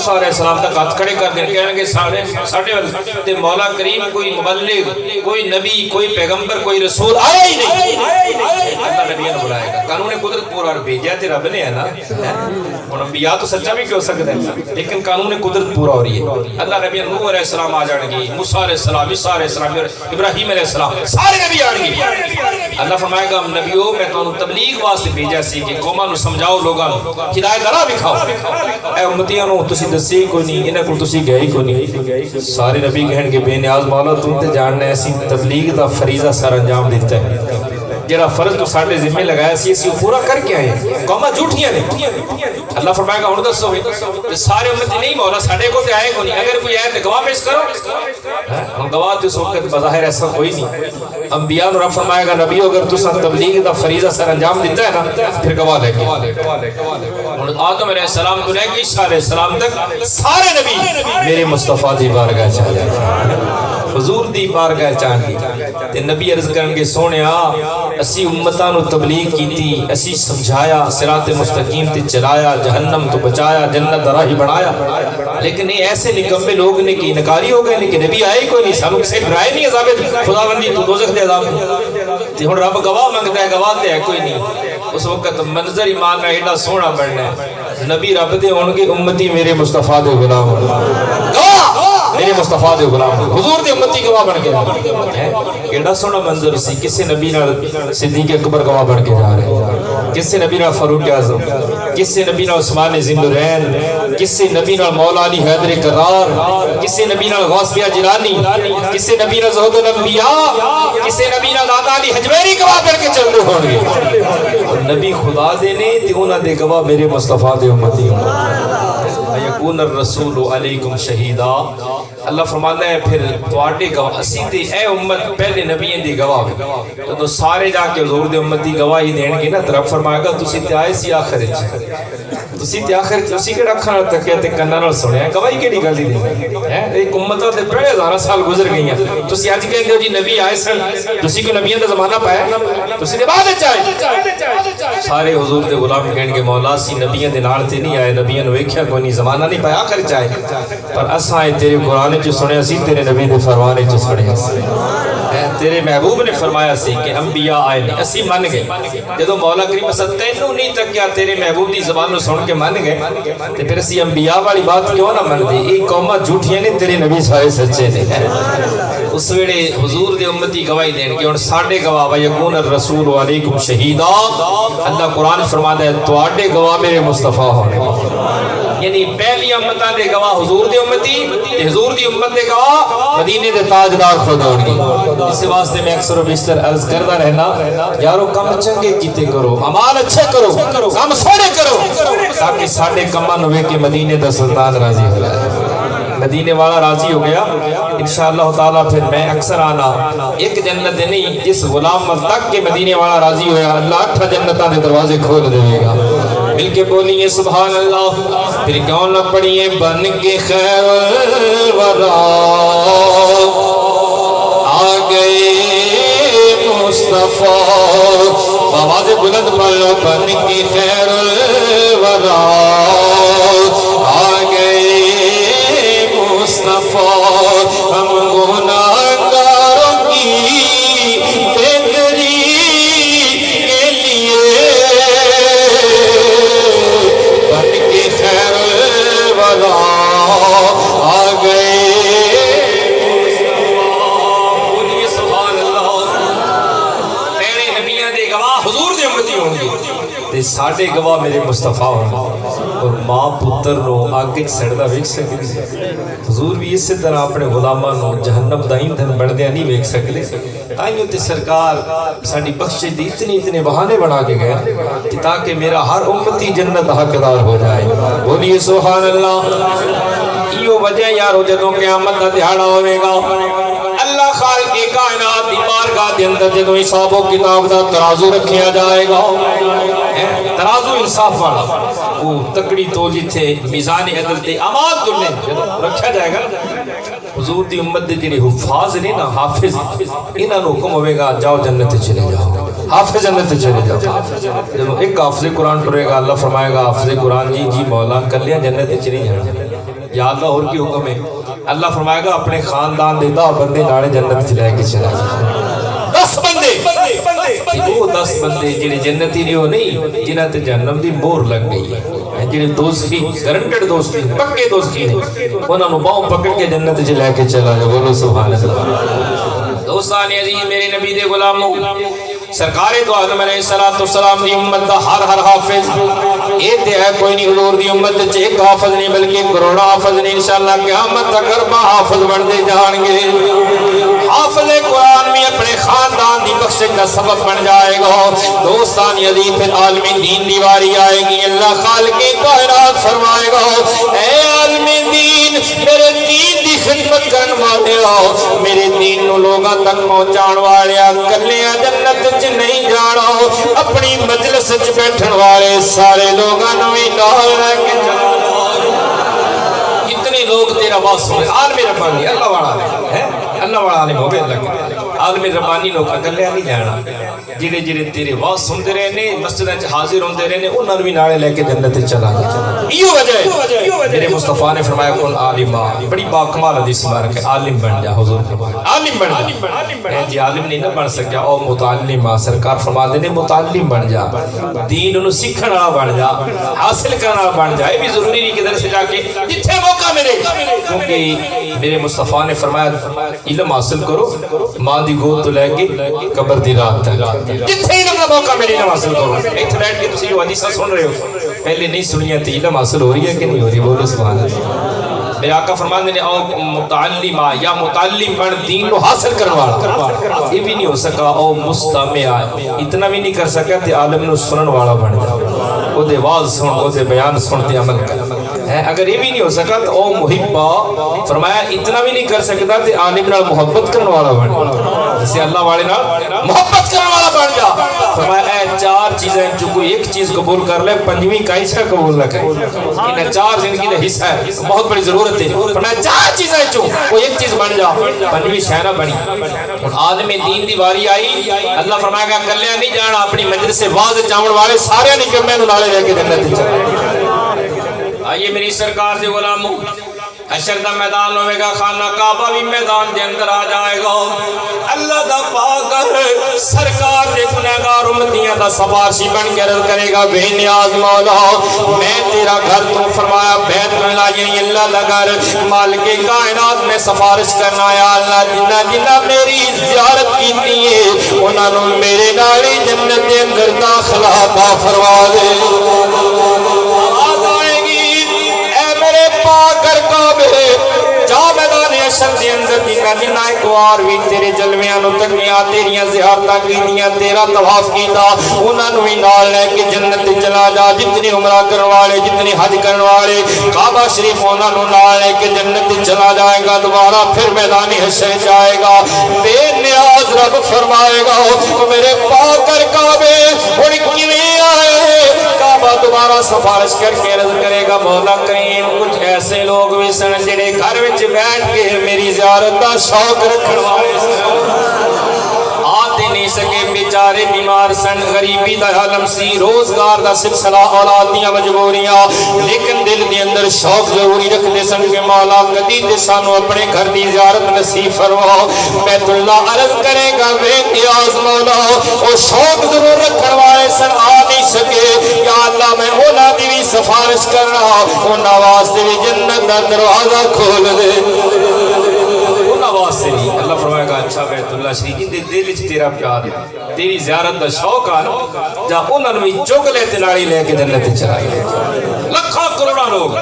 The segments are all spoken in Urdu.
موسیٰ علیہ السلام تک ہاتھ کھڑے کر دیں کہنے کہ ساڑھے مولا کریم کوئی مبلغ کوئی نبی کوئی پیغمبر کوئی رسول آیا ہی نہیں. اللہ نبیوں نے بلائے گا. قانون قدرت پورا اور بھیجا تے رب نے ہے نا. اور انبیاء تو سچا بھی کیوں سکتا ہے لیکن قانون قدرت پورا ہو رہی ہے. اللہ نبی نوح علیہ السلام آ جان گی, موسیٰ علیہ السلام, عیسیٰ علیہ السلام, ابراہیم علیہ السلام, سارے نبی آن گے. اللہ فرمائے گا نبیوں میں تو تبلیغ واسطے بھیجا سی کہ قوماں نو سمجھاؤ, لوگاں نو ہدایت راہ دکھاؤ. اے امتیاں نو تسی دسی کوئی نہیں, انہاں کول تسی گئے کوئی نہیں. سارے نبی کہن گے بے نیاز مولا تو تے جاننا ہے اسی تبلیغ دا فریضہ سر انجام دیتا ہے. جڑا فرض تو ساڈے ذمہ لگایا سی اسی پورا کر کے آئے. قوماں جھوٹیاں نے. اللہ فرمائے گا ہن دسو کہ سارے امتی نہیں مولا ساڈے کو تے آئے کوئی نہیں, اگر کوئی آئے تے گواہ پیش کرو. ہن گواہ تو اس وقت بظاہر ایسا کوئی نہیں. انبیاء نو رب فرمائے گا نبیو اگر تساں تبلیغ دا فریضہ سر انجام دیتا ہے نا پھر گواہ لے کے. ہن آدم علیہ السلام تو لے کے عیسیٰ علیہ السلام تک سارے نبی میرے مصطفیٰ دی بارگاہ چ جائے, حضور دی بارگاہ چاہیے. تے نبی عرض کرن کے سونیا اسی امتاں نو تبلیغ کیتی, اسی سمجھایا, صراط مستقیم تے چلایا, جہنم تو بچایا, جنت دا راہ بنایا. لیکن یہ ایسے نکمے لوگ نے کہ انکاری ہو گئے کہ نبی آئے کوئی نہیں, سانو کسی ڈرائے نہیں عذاب خداوندی تو دوزخ دے عذاب. تے ہن رب گواہ منگتا ہے, گواہ تے ہے کوئی نہیں. اس وقت منظر ایمان میں ایڈا سونا بننا ہے. نبی رب دے ہون گے امتی میرے مصطفیٰ دے غلام ہو, گواہ میرے مصطفیٰ دے غلام ہو, حضور دے امتی گواہ بن کے. ایڈا سونا منظر سی. کسی نبی نال صدیق اکبر گواہ بن کے جا رہے, کسی نبی نال فاروق اعظم, کسی نبی نال عثمان ذی النورین, کسی نبی نال مولا علی حیدر کرار, کسی نبی نال غوث بیا جیلانی, کسی نبی نال زہد الانبیاء, کسی نبی نال داتا علی حجویری گواہ بن کے چل رہے ہوں گے. نبی خدا دے نے تے انہاں دے گواہ میرے مصطفیٰ دے امتی ہوں. یکون الرسول علیکم شہیدا. اللہ فرماتا ہے پھر تواڈے گواہ اسی تے اے امت پہلے نبیوں دی گواہ تو سارے جا کے حضور دے امتی گواہی دین گے نا. طرف فرمائے گا تسی تے آئے سی آخر وچ, تسی تے آخر تسی کیڑا اکھاں نال تکیا تے کناں نال سنیا, گواہی کیڑی گل دی ہے. ایک امتاں تے پہلے ہزاراں سال گزر گئیاں, تسی اج کہندے ہو جی نبی آئے سن, تسی کو نبیوں دا زمانہ پایا, تسی دے بعد وچ آئے. سارے حضور دے غلام کہن گے مولا سی نبیوں دے نال تے نہیں آئے, نبیوں نو ویکھیا کوئی نہیں, زمانہ نہیں پایا آخر وچ آئے, پر اساں تیرے قرآن وچ سنیا سی, تیرے نبی دے فرمان وچ سنیا سی. تیرے محبوب نے فرمایا سی کہ انبیاء آئے نے, اسی من گئے. جدو مولا کریم اسا تینوں نہیں تکیا تیرے محبوب دی زبان نو سن کے من گئے تے پھر اسی انبیاء والی بات کیوں نہ من دی. یہ قوماں جھوٹیاں نے, تیرے نبی سارے سچے نے. اس ویلے حضور دے امتی گواہی دین کے. ہن ساڈے گواہ ویکون الرسول علیکم شہیدا. اللہ قرآن فرماتا ہے تواڈے گواہ میرے مصطفیٰ ہونے, یعنی پہلی امتاں دے گواہ حضور دے امتی, حضور دی امت دے گواہ مدینے دے تاجدار خود ہون گے. اس واسطے میں اکثر و بیشتر عرض کردا رہنا یارو کم چنگے کیتے کرو, اعمال اچھے کرو, کام سونے کرو, تاکہ ساڈے کماں نو ویکھ کے مدینے دا سلطان راضی ہو جائے. مدینے والا راضی ہو گیا انشاءاللہ تعالیٰ. پھر میں اکثر آنا ایک جنت نہیں, جس غلام تک کے مدینے والا راضی ہویا اللہ 8 جنتاں دے دروازے کھول دے گا. مل کے بولیے سبحان اللہ. پھر کیوں نہ پڑھیے بن کے خیر الورا آ گئے مصطفیٰ. آواز بلند پڑھ لو, بن کے خیر الورا آ گئے مصطفیٰ. ہم گناہگاروں کی بہتری کے لیے بن کے خیر الورا آ گئے مصطفیٰ. بولیے سبحان اللہ. پہلے نبیوں دے گواہ حضور دے امتی ہوں گے تے ساڈے گواہ میرے مصطفیٰ ہوں گے. اور ماں پتر نو آگے سڑدا ویکھ سکدے, حضور بھی اسی طرح اپنے غلاماں نو جہنم دا ایندھن بندیاں نہیں ویکھ سکدے. تائیوں تے سرکار ساڈی بخشش دی اتنے بہانے بنا کے گئے تاکہ میرا ہر امتی جنت حقدار ہو جائے. بولیے سبحان اللہ. ایو وجہ یارو جدوں قیامت دا دہاڑا ہوے گا, اللہ خالق کائنات دی بارگاہ دے اندر جدوں حساب و کتاب دا ترازو رکھیا جائے گا, ترازو انصاف والا, وہ تکڑی تو جتھے میزان عدل تے اعمال تلنے جدوں رکھا جائے گا. حضور دی امت دے جڑے حفاظ نے نا, حافظ, انہاں نو حکم ہوے گا جاؤ جنت چلے جاؤ, حافظ جنت چلے جاؤ. جب ایک حافظ قرآن ٹرے گا اللہ فرمائے گا حافظ قرآن جی مولا کلیاں جنت چلی جانا. یا اللہ اور کی حکم ہے؟ اللہ فرمائے گا اپنے خاندان دے 10 بندے نالے جنت چ لے کے چلا جائے 10 بندے وہ 10 بندے جڑے جنتی نہیں ہو نہیں جنہاں تے جہنم دی مہر لگ گئی ہے جڑے دوستی گارنٹیڈ دوستی پکے دوستی نے انہاں نوں باہوں پکڑ کے جنت چ لے کے چلا جائے بولو سبحان اللہ دوستان عزیز میرے نبی دے غلاموں سرکار دو عالم علیہ السلام دی امت دا ہر حافظ اے تے ہے کوئی نہیں حضور دی امت وچ ایک حافظ نہیں بلکہ کروڑا حافظ نہیں انشاءاللہ قیامت تک ارباں حافظ بن دے جان گے حافظ قرآن بھی اپنے خاندان دی بخشش کا سبب بن جائے گا دوستان عزیز پھر عالم دین دی واری آئے گی اللہ خالق کائنات فرمائے گا اے عالم دین میرے دین دی خدمت کرن والے ہو میرے دین نو لوگاں تک پہنچان والے کلیاں جنت وچ نہیں جانا اپنی مجلس وچ بیٹھن والے سارے لوگاں نو ہی نال لے کے کتنے لوگ تیرا واس سنے عالم ربانی اللہ والا ہے اللہ والا عالم ہوگے اللہ کے عالم ربانی نو کلیا نہیں جانا جڑے جڑے تیرے واس سنتے رہنے مسجداں وچ حاضر ہوندے رہنے انہاں نوں بھی نالے لے کے جنت وچ چلا ایو وجہ ہے میرے مصطفیٰ نے فرمایا کون عالما بڑی با کمال حدیث مبارک ہے عالم بن جا حضور عالم بن جا جی عالم نہیں نہ بن سکیا او متعلم سرکار فرماتے نے متعلم بن جا دین نو سیکھن والا بن جا حاصل کرن والا بن جا یہ بھی ضروری نہیں کہ ادھر سے جا کے جتھے موقع ملے کیونکہ میرے مصطفیٰ نے فرمایا علم حاصل کرو ماں دی گود تو لے کے قبر دی رات تک جتھے علم کا موقع میرے علم حاصل کرو ایتھے بیٹھ کے تسی جو حدیثاں سن رہے ہو پہلے نہیں سنیاں تھی علم حاصل ہو رہی ہے کہ نہیں ہو رہی بولو سبحان اللہ میرے آقا فرمانے نے او متعلم یا متعلم بن دین کو حاصل کرنے والا یہ بھی نہیں ہو سکا او مستمع اتنا بھی نہیں کر سکا تے عالم نو سنن والا بن جا او دے واز سن او دے بیان سن تے عمل کر اگر یہ بھی نہیں ہو سکا تو او محبہ فرمایا اتنا بھی نہیں کر سکتا تے عالم نال محبت کرنے والا بن جا جسے اللہ والے نال محبت کرنے والا بن جا فرمایا اے 4 چیزیں جو کوئی ایک چیز قبول کر لے پنجویں کا حصہ قبول نہ کرے انہیں 4 زندگی کا حصہ ہے بہت بڑی ضرورت ہے فرمایا 4 چیزیں جو کوئی ایک چیز بن جا پنجویں شے نہ بنی عالم دین دی واری آئی اللہ فرمائے گا کلیا نہیں جانا اپنی مجلس سے واز جاون والے سارے نہیں کہ میں نالے لے کے جنت چلا آئیے میری سرکار سے غلاموں حشر دا میدان ہوئے گا خانہ کعبہ بھی میدان دے اندر آ جائے گا اللہ دا پاک سرکار دے گنہگار امتیاں دا سفارشی بن کے عرض کرے گا بے نیاز مولا میں تیرا گھر تو فرمایا بیت اللہ یعنی اللہ دا گھر مالک کائنات میں سفارش کرنا ہے اللہ جنہ جنہ میری زیارت کیتی ہے انہاں نوں میرے نالی جنت دے اندر داخلہ عطا فرما دے کر کعبے جا میدان حشر دے اندر جنہ جنہ ایک وار بھی تیرے جلویاں نو تکیاں تیریاں زیارتاں کیتیاں تیرا طواف کیتا انہاں نو ہی نال لے کے جنت چلا جا جتنے عمرہ کرن والے جتنے حج کرن والے کعبہ شریف انہاں نو نال لے کے جنت چلا جائے گا دوبارہ پھر میدان حشر جائے گا بے نیاز رب فرمائے گا میرے پاک کر کعبے ہن کیویں آئے کعبہ دوبارہ سفارش کر کے عرض کرے گا مولا کریم کچھ ایسے لوگ بھی سن جڑے گھر وچ بیٹھ کے میری زیارت دا شوق رکھن والے آتے نہیں سکے بیچارے بیمار سن غریبی دا عالم سی روزگار دا سلسلہ اولاد دیاں مجبوریاں لیکن دل دے اندر شوق ضروری رکھتے سن کہ مولا کدی تے سانو اپنے گھر دی زیارت نصیب فرماؤ بیت اللہ عرض کرے گا بے نیاز مولا او شوق ضرور رکھن والے سن آ نہیں سکے یا اللہ میں انہاں دی بھی سفارش کر رہا انہاں واسطے بھی جنت دا دروازہ کھول دے واسطے نہیں اللہ فرمائے گا اچھا بیت اللہ شریف جن دے دل وچ تیرا پیار ہے تیری زیارت دا شوق آ جا انہاں نوں چوک لے تے نالی لے کے جنت چلائے لاکھاں کروڑاں لوگ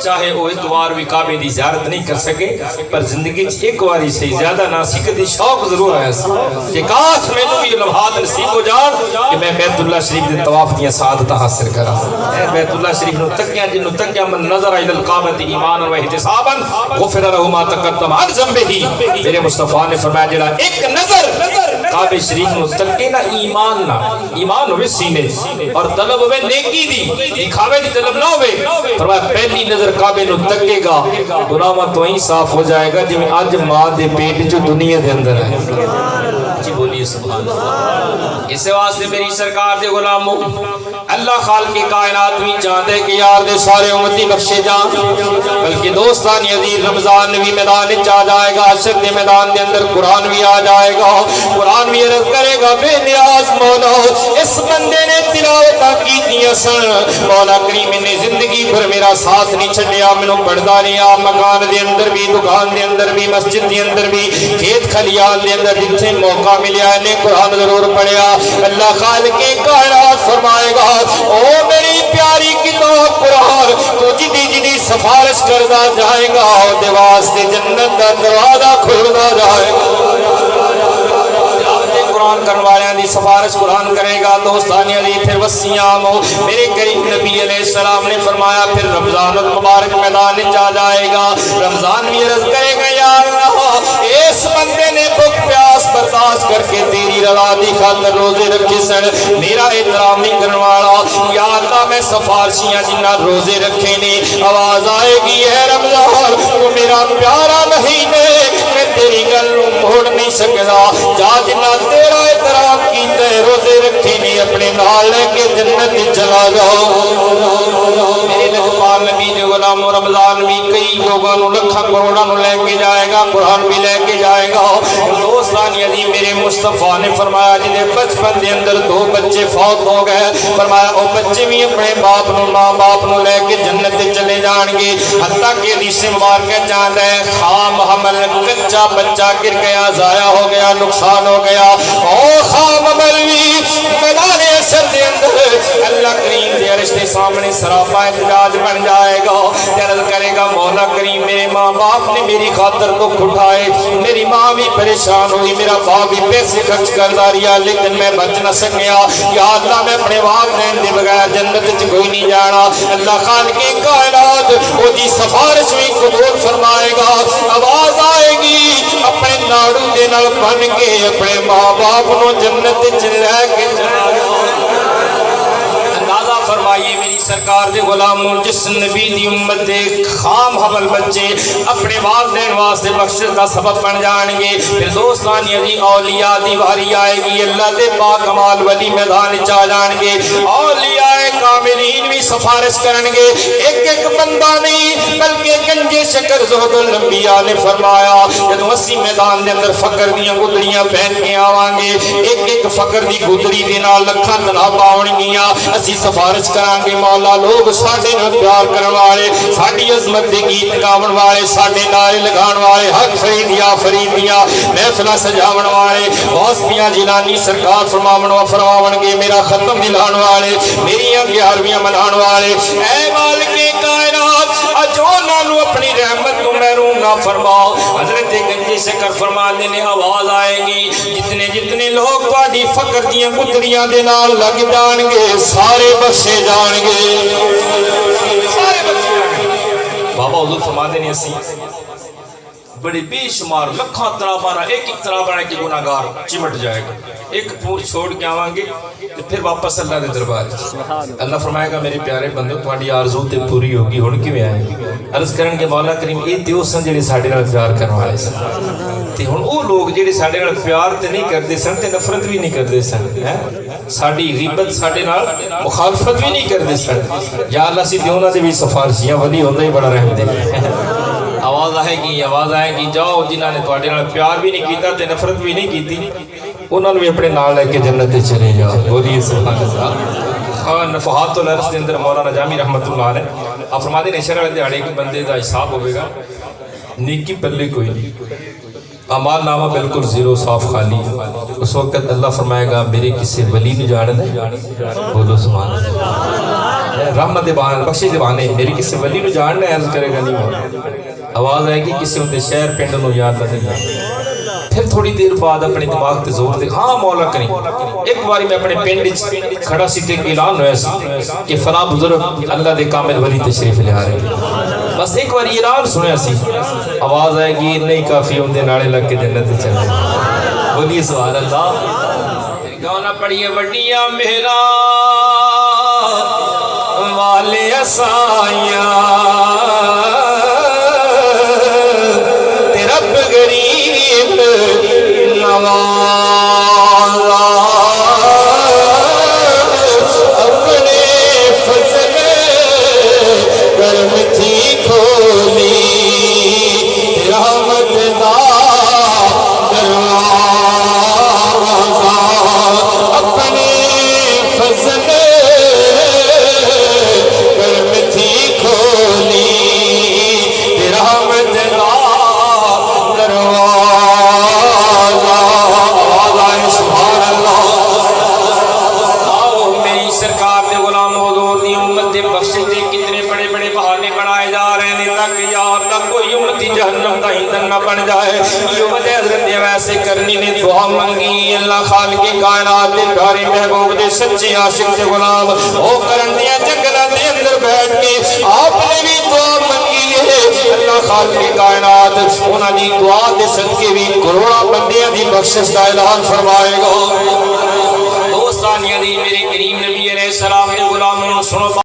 چاہے وہ اتوار بھی کعبے دی زیارت نہیں کر سکے پر زندگی ایک واری سے زیادہ ناسک دی شوق ضرور ہے کہ کاش میں بھی لمحات نصیب ہو جان کہ میں بیت اللہ شریف دے طواف دیاں سعادت حاصل کراں بیت اللہ شریف نو تکیاں جنوں تکیاں من نظر الى الکعبۃ ایمانا و احتسابا غفر له ما تقدم عن ذنبه میرے مصطفیٰ نے فرمایا جڑا ایک نظر کعبہ شریف نو تکے نا ایمان ہوئے سینے اور طلب ہوئے نیکی دی دکھاوے دی طلب نہ ہوئے فرمایا پہلی نظر کعبے نو تکے گا گناہ تو ہی صاف ہو جائے گا جو آج ماں دے پیٹ جو دنیا دے اندر ہے جی بولی بولیے سبحان اللہ۔ اس واسطے میری سرکار دے غلاموں اللہ خالق کی کائنات بھی چاہتے کہ یار دے سارے امتی بخشے جان، بلکہ دوستان عزیز رمضان بھی میدان چاہ جائے گا، عشر دے میدان دے اندر قرآن بھی آ جائے گا، قرآن بھی عرض کرے گا بے نیاز مولا اس بندے نے تلاوتاں کیتیاں سن، مولا کریم نے زندگی بھر میرا ساتھ نہیں چھڈیا، مینوں پڑھدا نہیں آ، مکان دے اندر بھی، دکان دے اندر بھی، مسجد دے اندر بھی، کھیت کھلیان دے اندر جتھے موقع ملیا نے قرآن ضرور پڑھیا۔ اللہ خالق کائنات فرمائے گا او میری پیاری کتاب قرآن تو جدی جدی سفارش کردا جائے گا دے واسطے جنت دا دروازہ کھلدا جائے گا۔ قرآن کرنے والوں دی سفارش قرآن کرے گا۔ دوستانی علی پھر وسیام ہو میرے کریم نبی علیہ السلام نے فرمایا پھر رمضان المبارک میدان میں جا جائے گا، رمضان بھی عرض کرے گا یا اللہ اس بندے نے بھوک پیاس برداشت کر کے تیری رضا دی خاطر روزے رکھے سن، میرا احترام نہیں کرنے والا، یا اللہ میں سفارشیاں جنہ روزے رکھے نے، آواز آئے گی اے رمضان تو میرا پیارا مہینے میں تیری گل موڑ نہیں سکتا، جا جنہ تیرا احترام کیتا ہے روزے رکھے نہیں اپنے نال لے کے جنت چلا جاؤ۔ میرے لجپال نبی نے غلام رمضان بھی کئی لوگوں نو لکھاں کروڑاں نو لے کے جائے گا، قرآن بھی لے کے جائے گا۔ دوستانی عزیز میرے مصطفیٰ نے فرمایا جنہیں بچپن دے اندر 2 بچے فوت ہو گئے، فرمایا او بچے بھی اپنے باپ نو ماں باپ نو لے کے جنت چلے جان گے، حتیٰ کہ حدیث مبارکہ چاہتا ہے خام حمل کچا بچہ گر گیا، ضائع ہو گیا، نقصان ہو گیا، او خام ملوی میدان عشر دے اندر اللہ کریم دے عرش دے سامنے سراپا احتجاج بن جائے گا، عرض کرے گا مولا کریم میرے ماں باپ نے میری خاطر دکھ اٹھائے، میری ماں بھی پریشان ہوئی، میرا باپ بھی پیسے خرچ کرتا رہا لیکن میں بچ نہ سکیا، یا اللہ میں اپنے والدین دے بغیر جنت وچ کوئی نہیں جانا۔ اللہ خالق کائنات وہ دی سفارش بھی قبول فرمائے گا، آواز آئے گی اپنے ناڑو دے نال بن کے اپنے ماں باپ نو جنت چ لے کے جاؤ۔ اندازہ فرمائیے میری سرکار دے غلاموں جس نبی دی امت دے خام حمل بچے اپنے والدین واسطے بخشش کا سبب بن جان گے، پھر دوستانی عزیز اولیاء دی واری آئے گی، اللہ دے پاک کمال ولی میدان چا جان گے، اولیاء کاملین بھی سفارش کرن گے، ایک ایک بندہ نہیں بلکہ گنجے شکر زہد الانبیاء نے فرمایا جدو اسی میدان دے اندر فقر دیاں گدڑیاں پہن کے آوان گے، ایک ایک فقر دی گدڑی دے نال لکھاں تنابہ ہونگیاں، اسی سفارش کران گے مولا لوگ ساڑھے نال پیار کرن والے، ساڑھی عظمت دے گیت گاون والے، ساڑھے نعرے لگان والے، حق فریدیاں فریدیاں محفلہ سجاون والے، غوث میاں جیلانی سرکار فرماون گے میرا ختم دلان والے، میریاں 11ویں منان والے، اے مالک کائنات اجو نالو اپنی رحمت کو محروم نہ فرماؤ۔ حضرت گنجی شکر فرمانے نے آواز آئے گی جتنے جتنے لوگ تہاڈی فقر دیاں گدڑیاں دے نال لگ جان گے سارے بخشے جان گے، سارے بخشے جان گے۔ بابا حضور فرماتے ہیں اسی بڑے بے شمار لکھاں ترابانا ایک ایک ترابانا کی گناہگار چمٹ جائے گا، ایک پور چھوڑ کے آوان گے تو پھر واپس اللہ دے دربار۔ اللہ فرمائے گا میرے پیارے بندے تمہاری آرزو تے پوری ہوگی ہن کیویں آئے گی؟ عرض کرن گے مولا کریم اے دیو سن جڑے ساڈے نال پیار کرن والے سن، تے ہن او لوگ جڑے ساڈے نال پیار تے نہیں کردے سن تے نفرت بھی نہیں کردے سن، ساڈی غیبت ساڈے نال مخالفت بھی نہیں کردے سن، یا اللہ سی تے انہاں دے بھی سفارشیاں ولی ہوندا ہی بڑا رحم دے۔ آواز آئے گی جاؤ جنہاں نے تواڈے نال پیار بھی نہیں کیتا تے نفرت بھی نہیں کیتی انہاں نے بھی اپنے نال لے کے جنت تے چلے جاؤ، بولیے سبحان اللہ۔ ہاں نفحات الارض دے اندر مولانا جامی رحمت اللہ علیہ آپ فرماتے ہیں عشر والے دیہاڑے کے بندے دا حساب ہوئے گا، نیکی پلے کوئی نہیں، اعمال نامہ بالکل زیرو صاف خالی، اس وقت اللہ فرمائے گا میرے کسی ولی نے جانا ہے، بولو سبحان اللہ، رحمت بہانے بخشش بہانے میری کسی ولی نے جاننا ہے، عرض کرے گا نہیں ہوگا، آواز آئے گی کسی ہوتے شہر پینڈ نو یاد نہیں جانا، پھر تھوڑی دیر بعد اپنے دماغ تے زور دے ہاں مولا کریم ایک باری میں اپنے پینڈ کھڑا سی تے اعلان ہویا سی کہ فلاں بزرگ اللہ دے کامل ولی تشریف لے آ رہے، بس ایک باری اعلان سنیا سی، آواز آئے گی نہیں کافی ہوندے ناڑے لگ کے جنت چلے، بولیے سبحان اللہ۔ گانا پڑھیے وڈیاں میرا والے اسائیاں رب غریب نواز اتنے بڑے بڑے بہانے بنائے جا رہے ہیں تاکہ یار تک کوئی امتی جہنم کا ایندھن نہ بن جائے. یہ وجہ حضرت ویسے کرنی نے دعا منگی. اللہ خالق کائنات دے پیارے محبوب دے سچے عاشق دے غلام او کرن دیا جنگلاں دے اندر بیٹھ کے آپ نے بھی دعا منگی ہے. اللہ خالق کائنات انہاں دی دعا دے صدقے بھی کروڑاں بندیاں دی بخشش کا اعلان فرمائے گا. دو ثانیہ دی میرے کریم نبی علیہ السلام نے غلاموں سنو